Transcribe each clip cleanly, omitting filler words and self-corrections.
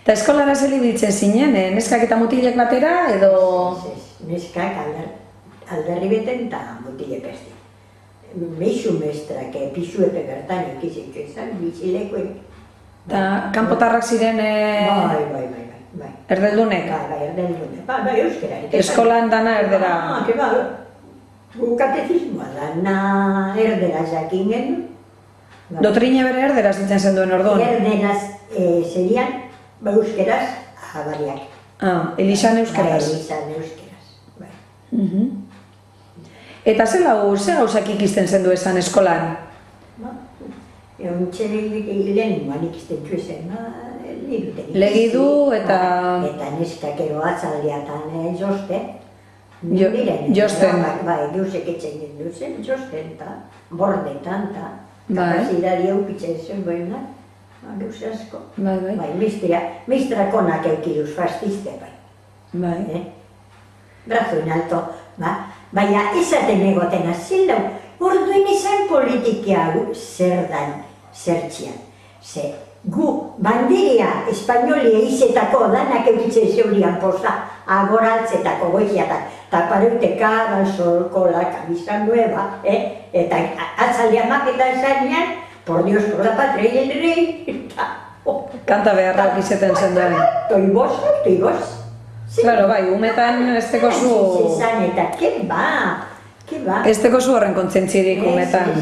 Eta eskolara zer ibiltzen zinen, neskak eta mutilek batera, edo... Neskak alderri beten eta mutilek beste. Meixu mestrak, pisu epe bertan ikizitxo izan, bizilekuen. Eta kanpotarrak ziren... Bai. Erdeldunek? Bai, erdeldunek. Bai, euskera. Eskolan dana erdera... Katezismoa dana erdera jakin genuen. Dotrine bere erderaz ditzen zen duen orduan? Erderaz serian, euskeraz, abariak. Elizan euskeraz? Elizan euskeraz, bai. Eta ze gauzak ikisten zen du esan eskolan? Lehenengoan ikisten txuezen, Legidu eta... Eta neskakero atzaldeatan josten. Josten. Bai, geusek etxen genduzen, josten eta bordetan eta kapazidari eukitzen zen buena, geus asko. Bai, mistrakonak eukiduz fastizte bai. Bai. Brazo en alto, baina esaten egoten azilau, orduan esan politikia zer dan, zertxian. Ze, gu banderia espainolia izetako danak eukitzen zeurian poza, agoraltzetako goiziatak, eta pareuteka, balzolko, la camisa nueva, eta atzalea maketan zanean, por Dios, por la patria y el rey, eta... Kanta beharrak izeten zen duen. Toigoz. Claro, bai, umetan ez teko zu... Eta, ke ba? Ez teko zu horren kontzientzirik umetan.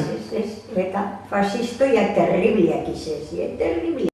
Eta fasistoiak terribliak izez, terribliak.